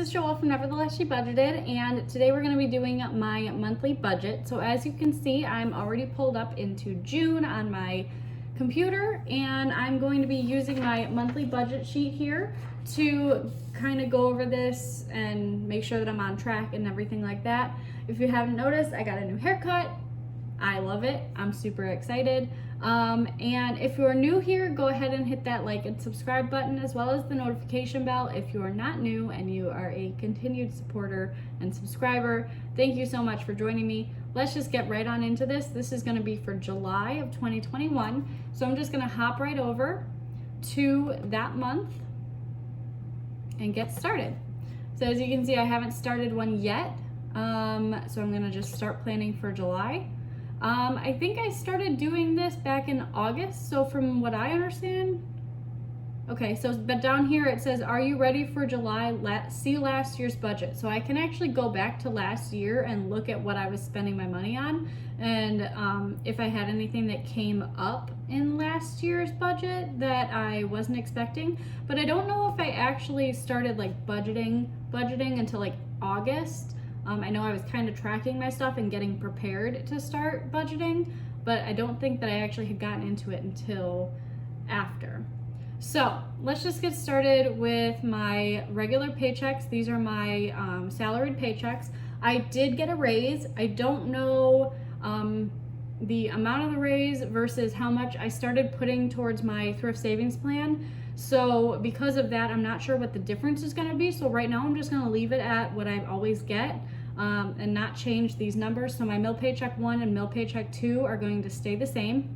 is Joelle from Nevertheless She Budgeted, and today we're going to be doing my monthly budget. So as you can see, I'm already pulled up into June on my computer, and I'm going to be using my monthly budget sheet here to kind of go over this and make sure that I'm on track and everything like that. If you haven't noticed, I got a new haircut. I love it. I'm super excited. And if you're new here, go ahead and hit that like and subscribe button, as well as the notification bell if you are not new and you are a continued supporter and subscriber. Thank you so much for joining me. Let's just get right on into this. This is going to be for July of 2021. So I'm just going to hop right over to that month and get started. So as you can see, I haven't started one yet. So I'm going to just start planning for July. I think I started doing this back in August, so from what I understand, okay, so but down here it says, are you ready for July? See last year's budget. So I can actually go back to last year and look at what I was spending my money on, and if I had anything that came up in last year's budget that I wasn't expecting. But I don't know if I actually started like budgeting until like August. I know I was kind of tracking my stuff and getting prepared to start budgeting, but I don't think that I actually had gotten into it until after. So let's just get started with my regular paychecks. These are my salaried paychecks. I did get a raise. I don't know the amount of the raise versus how much I started putting towards my thrift savings plan. So because of that, I'm not sure what the difference is going to be. So right now I'm just going to leave it at what I always get and not change these numbers. So my meal paycheck 1 and meal paycheck 2 are going to stay the same.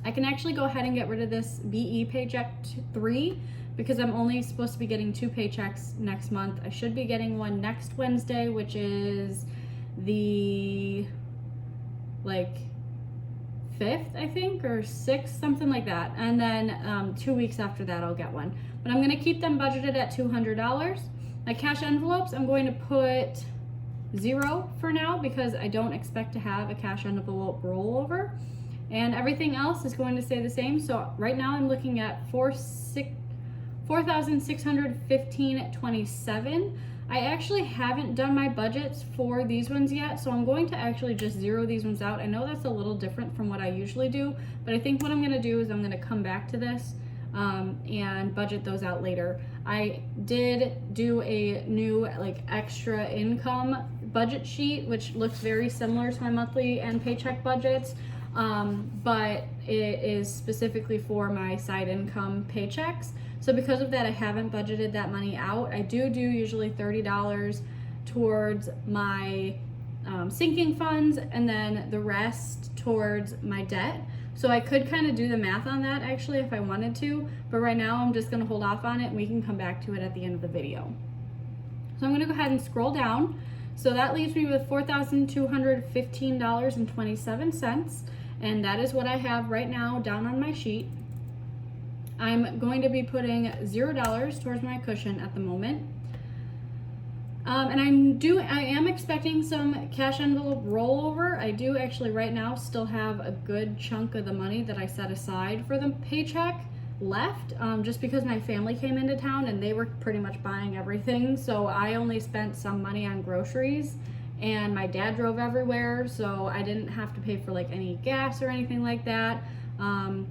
I can actually go ahead and get rid of this BE paycheck 3 because I'm only supposed to be getting 2 paychecks next month. I should be getting one next Wednesday, which is the like 5th, I think, or 6th, something like that. And then 2 weeks after that, I'll get one. But I'm going to keep them budgeted at $200. My cash envelopes, I'm going to put 0 for now because I don't expect to have a cash envelope rollover. And everything else is going to stay the same. So right now I'm looking at $4,615.27. I actually haven't done my budgets for these ones yet, so I'm going to actually just zero these ones out. I know that's a little different from what I usually do, but I think what I'm going to do is I'm going to come back to this and budget those out later. I did do a new like extra income budget sheet, which looks very similar to my monthly and paycheck budgets, but it is specifically for my side income paychecks. So because of that, I haven't budgeted that money out. I do usually $30 towards my sinking funds and then the rest towards my debt. So I could kind of do the math on that actually if I wanted to, but right now I'm just gonna hold off on it and we can come back to it at the end of the video. So I'm gonna go ahead and scroll down. So that leaves me with $4,215.27, and that is what I have right now down on my sheet. I'm going to be putting $0 towards my cushion at the moment. And I am expecting some cash envelope rollover. I do actually right now still have a good chunk of the money that I set aside for the paycheck left, just because my family came into town and they were pretty much buying everything. So I only spent some money on groceries, and my dad drove everywhere, so I didn't have to pay for like any gas or anything like that.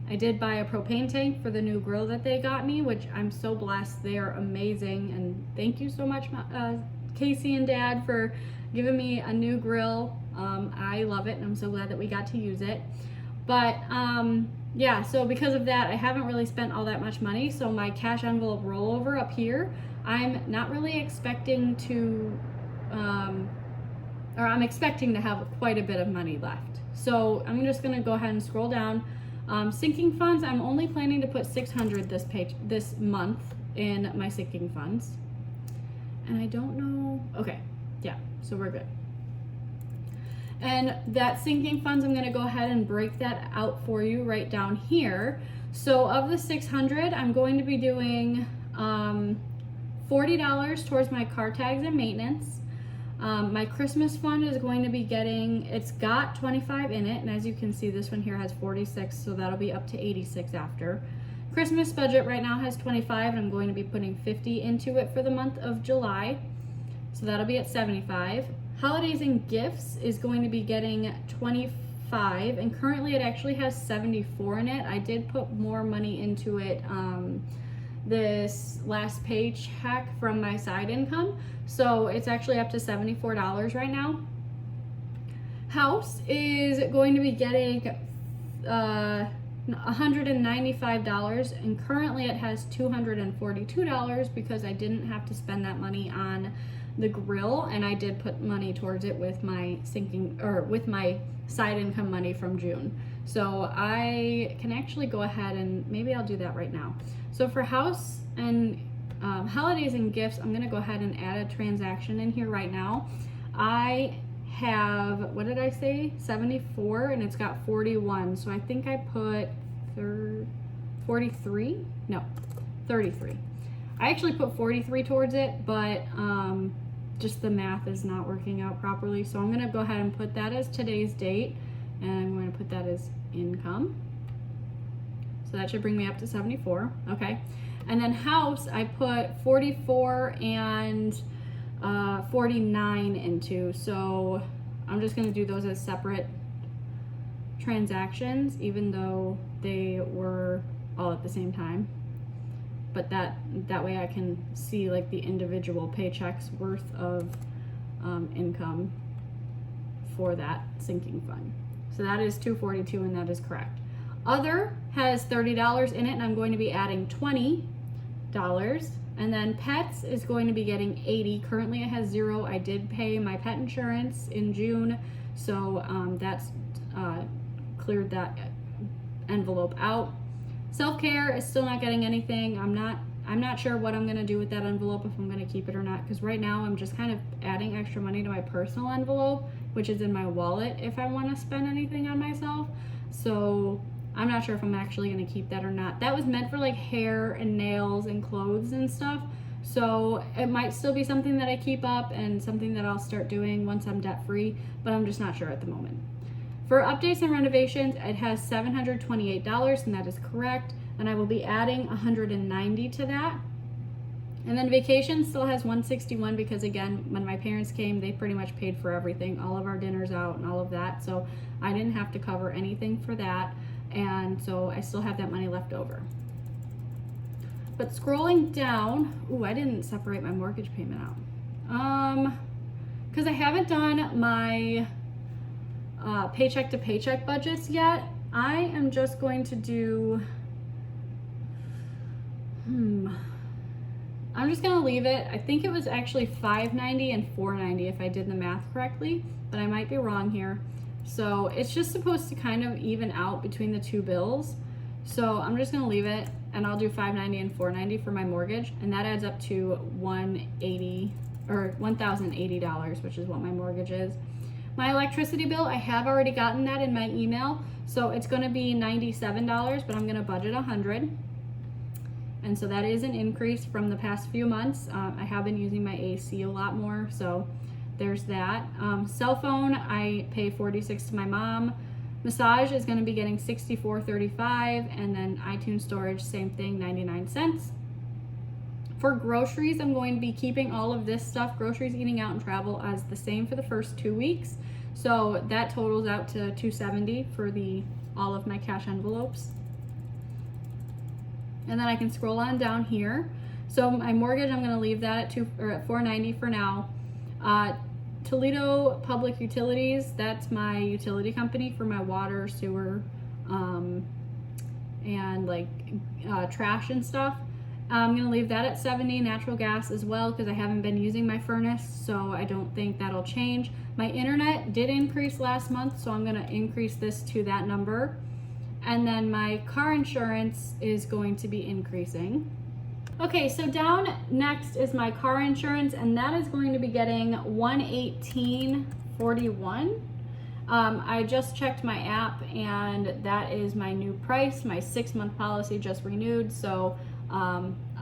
I did buy a propane tank for the new grill that they got me, which I'm so blessed. They are amazing, and thank you so much, Casey and Dad, for giving me a new grill. I love it, and I'm so glad that we got to use it. But yeah, so because of that, I haven't really spent all that much money. So my cash envelope rollover up here, I'm not really expecting to, or I'm expecting to have quite a bit of money left. So I'm just gonna go ahead and scroll down. Sinking funds, I'm only planning to put $600 this month in my sinking funds. And I don't know, okay, yeah, so we're good. And that sinking funds, I'm gonna go ahead and break that out for you right down here. So of the $600, I'm going to be doing $40 towards my car tags and maintenance. My Christmas fund is going to be getting, it's got 25 in it, and as you can see, this one here has 46, so that'll be up to 86 after. Christmas budget right now has 25, and I'm going to be putting 50 into it for the month of July. so that'll be at 75. Holidays and gifts is going to be getting 25, and currently it actually has 74 in it. I did put more money into it this last paycheck from my side income, so it's actually up to $74 right now. House is going to be getting $195, and currently it has $242 because I didn't have to spend that money on the grill, and I did put money towards it with my with my side income money from June. So I can actually go ahead and maybe I'll do that right now. So for house and holidays and gifts, I'm gonna go ahead and add a transaction in here right now. I have, what did I say, 74, and it's got 41, so I think I put 43. No, 33. I actually put 43 towards it, but just the math is not working out properly, so I'm gonna go ahead and put that as today's date, and I'm going to put that as income, so that should bring me up to 74. Okay, and then house I put 44 and 49 into, so I'm just going to do those as separate transactions, even though they were all at the same time, but that way I can see like the individual paychecks worth of income for that sinking fund. So that is 242, and that is correct. Other has $30 in it, and I'm going to be adding $20. And then pets is going to be getting 80. Currently it has 0. I did pay my pet insurance in June, so that's cleared that envelope out. Self-care is still not getting anything. I'm not sure what I'm gonna do with that envelope, if I'm gonna keep it or not, because right now I'm just kind of adding extra money to my personal envelope, which is in my wallet if I want to spend anything on myself. So I'm not sure if I'm actually going to keep that or not. That was meant for like hair and nails and clothes and stuff, so it might still be something that I keep up and something that I'll start doing once I'm debt free, but I'm just not sure at the moment. For updates and renovations, it has $728, and that is correct, and I will be adding $190 to that. And then vacation still has $161 because, again, when my parents came, they pretty much paid for everything, all of our dinners out and all of that, so I didn't have to cover anything for that, and so I still have that money left over. But scrolling down, ooh, I didn't separate my mortgage payment out. Because I haven't done my paycheck to paycheck budgets yet, I am just going to do, I'm just gonna leave it. I think it was actually $590 and $490 if I did the math correctly, but I might be wrong here. So it's just supposed to kind of even out between the two bills. So I'm just gonna leave it, and I'll do $590 and $490 for my mortgage, and that adds up to $1,080, which is what my mortgage is. My electricity bill, I have already gotten that in my email, so it's gonna be $97, but I'm gonna budget $100. And so that is an increase from the past few months. I have been using my AC a lot more, so there's that. Cell phone, I pay $46 to my mom. Massage is gonna be getting $64.35, and then iTunes storage, same thing, 99 cents. For groceries, I'm going to be keeping all of this stuff, groceries, eating out, and travel, as the same for the first 2 weeks. So that totals out to $270 for all of my cash envelopes. And then I can scroll on down here. So my mortgage, I'm going to leave that at $490 for now. Toledo Public Utilities, that's my utility company for my water, sewer, and like trash and stuff. I'm going to leave that at $70. Natural gas as well, because I haven't been using my furnace, so I don't think that'll change. My internet did increase last month, so I'm going to increase this to that number. And then my car insurance is going to be increasing. Okay, so down next is my car insurance, and that is going to be getting $118.41. I just checked my app, and that is my new price. My 6-month policy just renewed, so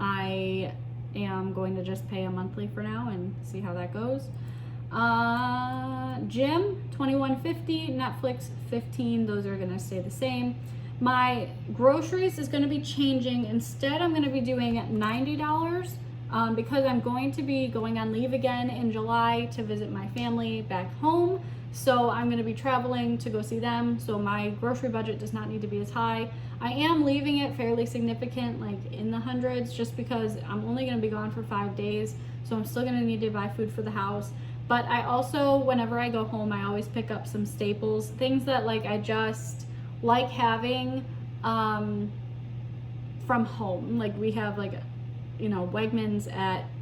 I am going to just pay a monthly for now and see how that goes. Gym, $21.50, Netflix, $15. Those are gonna stay the same. My groceries is gonna be changing. Instead, I'm gonna be doing $90 because I'm going to be going on leave again in July to visit my family back home. So I'm going to be traveling to go see them. So my grocery budget does not need to be as high. I am leaving it fairly significant, like in the hundreds, just because I'm only going to be gone for 5 days. So I'm still going to need to buy food for the house. But I also, whenever I go home, I always pick up some staples, things that like I just like having from home. Like we have like, you know, Wegmans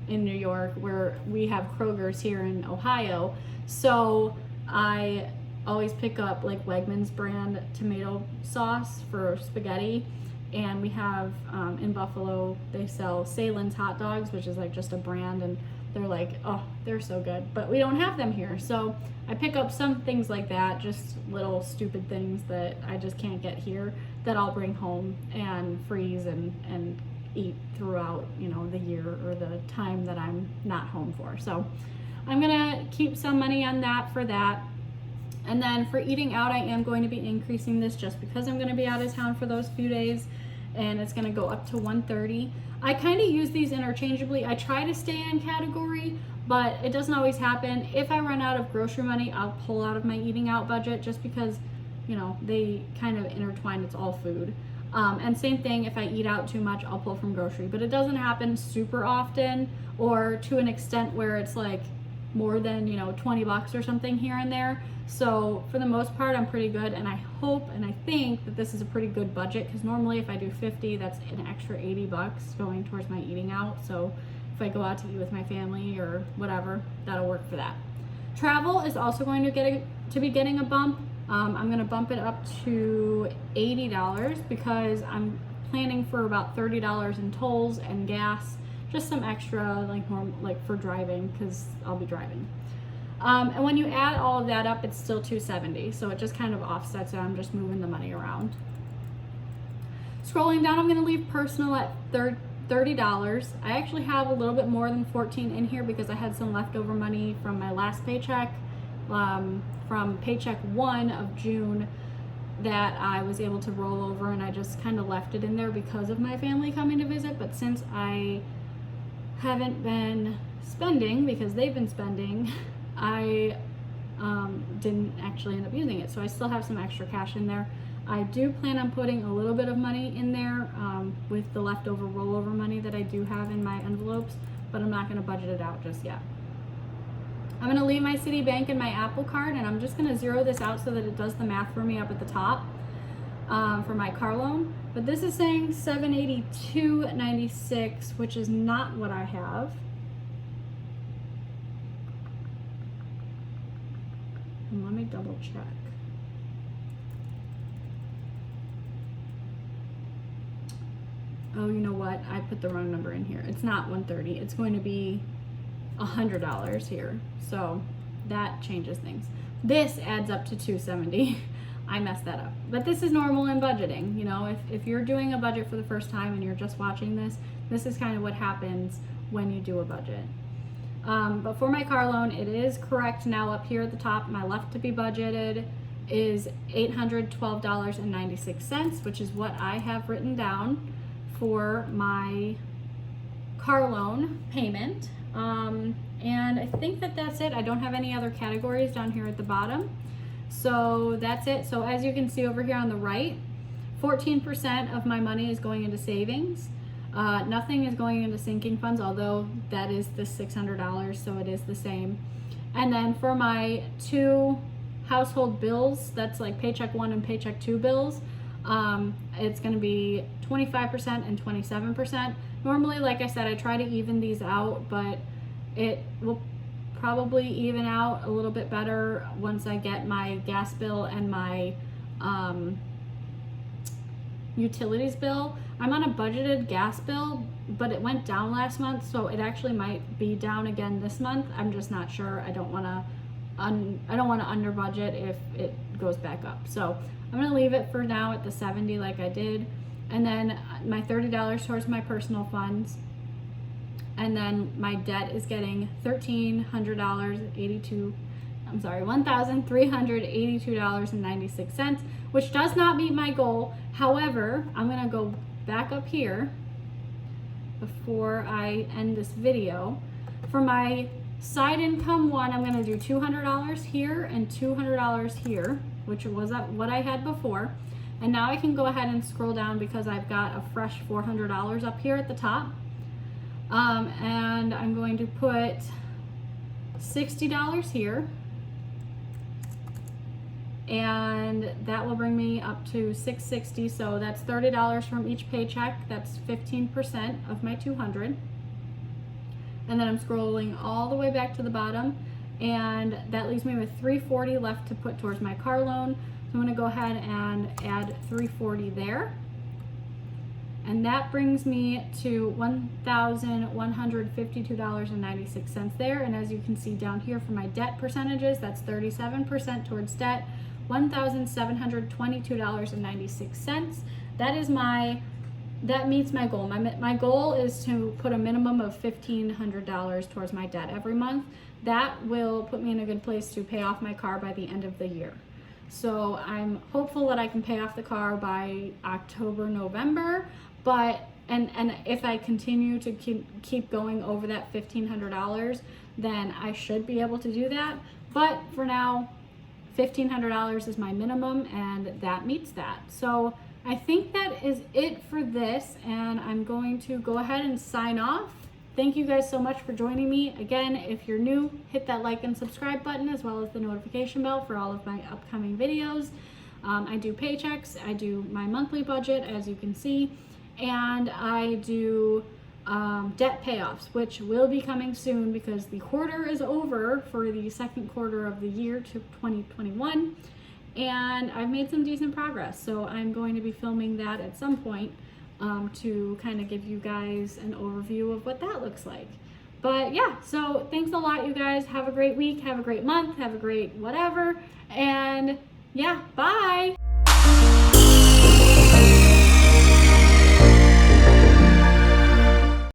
in New York, where we have Kroger's here in Ohio. So I always pick up like Wegmans brand tomato sauce for spaghetti. And we have in Buffalo, they sell Salen's hot dogs, which is like just a brand, and they're like, oh, they're so good. But we don't have them here. So I pick up some things like that, just little stupid things that I just can't get here, that I'll bring home and freeze and eat throughout, you know, the year or the time that I'm not home for. So I'm gonna keep some money on that for that. And then for eating out, I am going to be increasing this just because I'm gonna be out of town for those few days, and it's gonna go up to $130. I kind of use these interchangeably. I try to stay in category, but it doesn't always happen. If I run out of grocery money, I'll pull out of my eating out budget, just because, you know, they kind of intertwine. It's all food. And same thing, if I eat out too much, I'll pull from grocery, but it doesn't happen super often, or to an extent where it's like more than, you know, 20 bucks or something here and there. So for the most part, I'm pretty good, and I hope and I think that this is a pretty good budget, because normally if I do 50, that's an extra 80 bucks going towards my eating out. So if I go out to eat with my family or whatever, that'll work for that. Travel is also going to be getting a bump. I'm going to bump it up to $80 because I'm planning for about $30 in tolls and gas, just some extra like for driving, because I'll be driving. And when you add all of that up, it's still $270, so it just kind of offsets it. I'm just moving the money around. Scrolling down, I'm going to leave personal at $30. I actually have a little bit more than $14 in here because I had some leftover money from my last paycheck, from paycheck 1 of June, that I was able to roll over, and I just kind of left it in there because of my family coming to visit. But since I haven't been spending because they've been spending, I didn't actually end up using it. So I still have some extra cash in there. I do plan on putting a little bit of money in there with the leftover rollover money that I do have in my envelopes, but I'm not going to budget it out just yet. I'm going to leave my Citibank and my Apple Card, and I'm just going to zero this out so that it does the math for me up at the top for my car loan. But this is saying $782.96, which is not what I have. And let me double check. Oh, you know what? I put the wrong number in here. It's not $130. It's going to be $100 here. So that changes things. This adds up to $270. I messed that up. But this is normal in budgeting. You know, if you're doing a budget for the first time and you're just watching this, this is kind of what happens when you do a budget. But for my car loan, it is correct now up here at the top. My left to be budgeted is $812.96, which is what I have written down for my car loan payment. And I think that that's it. I don't have any other categories down here at the bottom. So that's it. So as you can see over here on the right, 14% of my money is going into savings. Nothing is going into sinking funds, although that is the $600, so it is the same. And then for my 2 household bills, that's like paycheck 1 and paycheck 2 bills, it's going to be 25% and 27%. Normally, like I said, I try to even these out, but it will probably even out a little bit better once I get my gas bill and my utilities bill. I'm on a budgeted gas bill, but it went down last month, so it actually might be down again this month. I'm just not sure. I don't want to under budget if it goes back up. So I'm going to leave it for now at the 70 like I did. And then my $30 towards my personal funds. And then my debt is getting $1,382.96, which does not meet my goal. However, I'm going to go back up here before I end this video. For my side income one, I'm gonna do $200 here and $200 here, which was what I had before. And now I can go ahead and scroll down because I've got a fresh $400 up here at the top. And I'm going to put $60 here. And that will bring me up to $660. So that's $30 from each paycheck. That's 15% of my 200. And then I'm scrolling all the way back to the bottom, and that leaves me with $340 left to put towards my car loan. So I'm going to go ahead and add $340 there. And that brings me to $1,152.96 there. And as you can see down here for my debt percentages, that's 37% towards debt, $1,722.96. That meets my goal. My goal is to put a minimum of $1,500 towards my debt every month. That will put me in a good place to pay off my car by the end of the year. So I'm hopeful that I can pay off the car by October, November, and if I continue to keep going over that $1,500, then I should be able to do that. But for now, $1,500 is my minimum, and that meets that. So I think that is it for this, and I'm going to go ahead and sign off. Thank you guys so much for joining me. Again, if you're new, hit that like and subscribe button as well as the notification bell for all of my upcoming videos. I do paychecks, I do my monthly budget, as you can see, and I do debt payoffs, which will be coming soon because the quarter is over for the second quarter of the year to 2021. And I've made some decent progress, so I'm going to be filming that at some point to kind of give you guys an overview of what that looks like. But yeah, so thanks a lot, you guys. Have a great week, have a great month, have a great whatever, and yeah, bye!